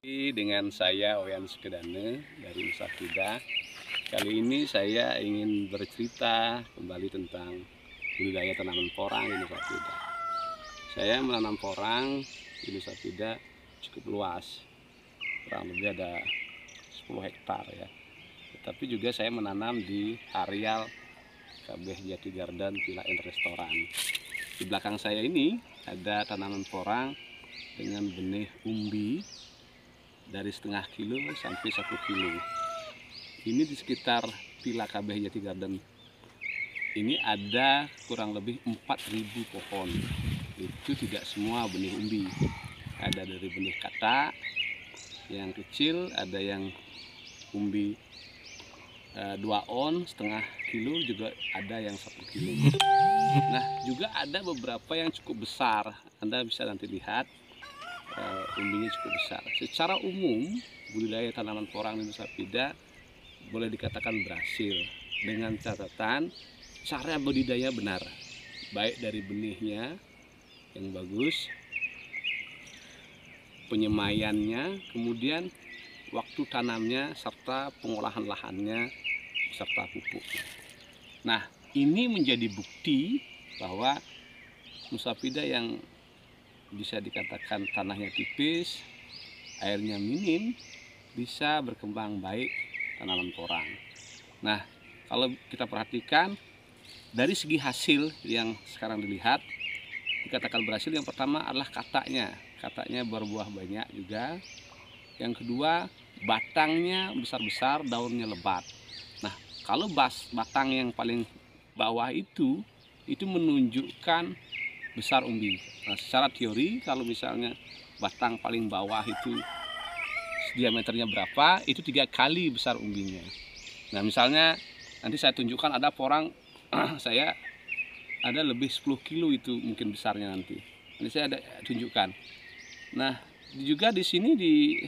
Dengan saya Oyan Sukedane dari Nusa Pida. Kali ini saya ingin bercerita kembali tentang budidaya tanaman porang di Nusa Pida. Saya menanam porang di Nusa Pida cukup luas, kurang lebih ada 10 hektar ya. Tetapi juga saya menanam di areal KB Jati Garden Villa and Restoran. Di belakang saya ini ada tanaman porang dengan benih umbi dari setengah kilo sampai 1 kilo. Ini di sekitar Villa KB Jati Garden ini ada kurang lebih 4.000 pohon. Itu tidak semua benih umbi. Ada dari benih katak yang kecil, ada yang umbi 2 on setengah kilo, juga ada yang 1 kilo. Nah, juga ada beberapa yang cukup besar. Anda bisa nanti lihat umbinya cukup besar. Secara umum budidaya tanaman porang di Nusa Pida boleh dikatakan berhasil dengan catatan cara budidaya benar, baik dari benihnya yang bagus, penyemaiannya, kemudian waktu tanamnya, serta pengolahan lahannya serta pupuknya. Nah, ini menjadi bukti bahwa Nusa Pida yang bisa dikatakan tanahnya tipis, airnya minim, bisa berkembang baik tanaman porang. Nah, kalau kita perhatikan dari segi hasil yang sekarang dilihat, dikatakan berhasil, yang pertama adalah kataknya. Kataknya berbuah banyak juga. Yang kedua, batangnya besar-besar, daunnya lebat. Nah, kalau batang yang paling bawah itu menunjukkan besar umbi. Nah, secara teori kalau misalnya batang paling bawah itu diameternya berapa, itu 3 kali besar umbinya. Nah, misalnya nanti saya tunjukkan ada porang saya ada lebih 10 kilo itu mungkin besarnya nanti. Nanti saya ada tunjukkan. Nah, juga di sini di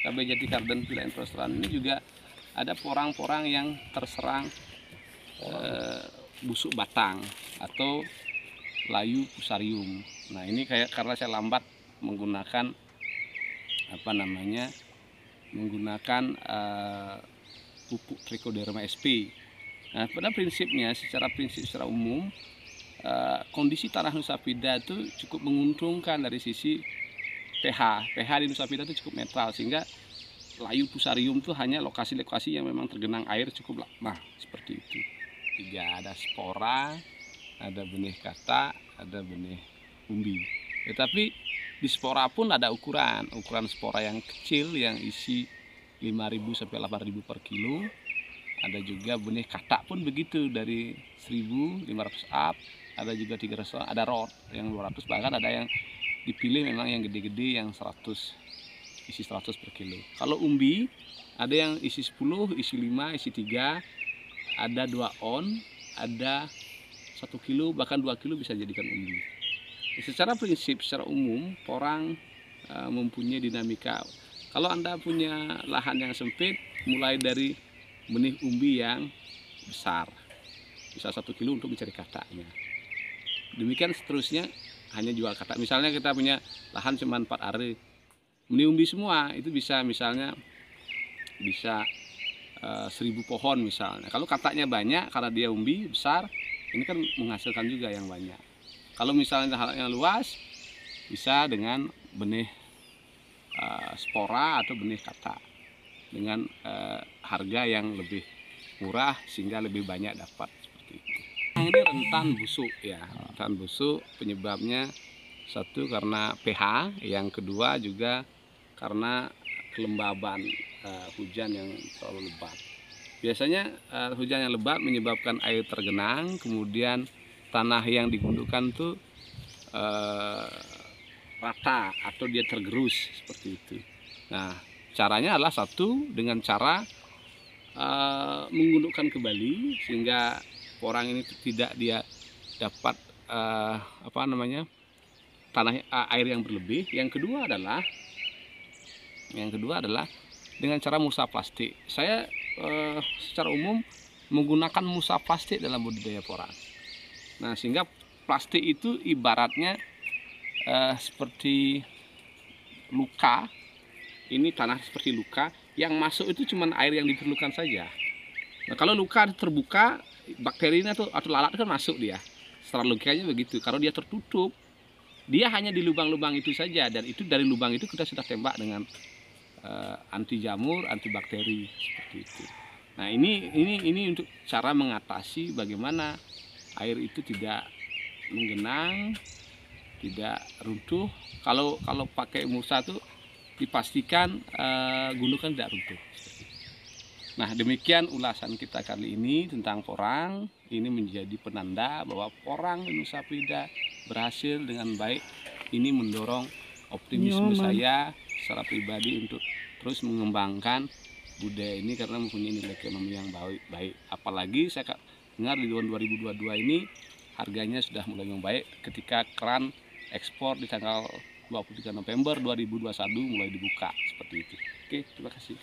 KB Jati Garden Villa and Restoran ini juga ada porang-porang yang terserang busuk batang atau layu fusarium. Nah, ini karena saya lambat menggunakan pupuk Trichoderma sp. Nah, pada prinsipnya secara umum kondisi tanah Nusa Pida itu cukup menguntungkan dari sisi pH. pH di Nusa Pida itu cukup netral, sehingga layu fusarium itu hanya lokasi-lokasi yang memang tergenang air cukup lama, seperti itu. Tidak ada spora, ada benih katak, ada benih umbi. Tetapi di spora pun ada ukuran spora yang kecil yang isi 5.000 sampai 8.000 per kilo. Ada juga benih katak pun begitu, dari 1.500 up, ada juga 300, ada rot yang 200, bahkan ada yang dipilih memang yang gede-gede yang 100, isi 100 per kilo. Kalau umbi ada yang isi 10, isi 5, isi 3, ada 2 on, ada 1 kilo, bahkan 2 kilo bisa jadikan umbi. Secara prinsip, secara umum porang mempunyai dinamika. Kalau Anda punya lahan yang sempit, mulai dari benih umbi yang besar, bisa 1 kilo untuk mencari kataknya. Demikian seterusnya, hanya jual katak. Misalnya kita punya lahan cuma 4 are, benih umbi semua, itu bisa misalnya bisa 1.000 pohon misalnya. Kalau kataknya banyak karena dia umbi besar, ini kan menghasilkan juga yang banyak. Kalau misalnya yang luas, bisa dengan benih spora atau benih katak dengan harga yang lebih murah, sehingga lebih banyak dapat, seperti itu. Ini rentan busuk ya, rentan busuk penyebabnya satu karena pH, yang kedua juga karena kelembaban hujan yang terlalu lebat. Biasanya hujan yang lebat menyebabkan air tergenang, kemudian tanah yang digundukkan tuh rata atau dia tergerus, seperti itu. Nah, caranya adalah satu dengan cara menggundukkan kembali, sehingga porang ini tidak dia dapat tanah air yang berlebih. Yang kedua adalah dengan cara mulsa plastik. Saya secara umum menggunakan mulsa plastik dalam budidaya porang. Nah, sehingga plastik itu ibaratnya seperti luka ini tanah seperti luka, yang masuk itu cuma air yang diperlukan saja. Nah, kalau luka terbuka, bakterinya atau lalat kan masuk dia. Secara logikanya begitu. Kalau dia tertutup, dia hanya di lubang-lubang itu saja, dan itu dari lubang itu kita sudah tembak dengan anti jamur, anti bakteri seperti itu. Nah, ini untuk cara mengatasi bagaimana air itu tidak menggenang, tidak runtuh. Kalau pakai mulsa tuh dipastikan gundukan tidak runtuh. Nah, demikian ulasan kita kali ini tentang porang. Ini menjadi penanda bahwa porang di Nusa Penida berhasil dengan baik. Ini mendorong optimisme saya secara pribadi untuk terus mengembangkan budaya ini karena mempunyai nilai ekonomi yang baik. Apalagi saya dengar di tahun 2022 ini harganya sudah mulai membaik ketika keran ekspor di tanggal 23 November 2021 mulai dibuka seperti itu. Oke, terima kasih.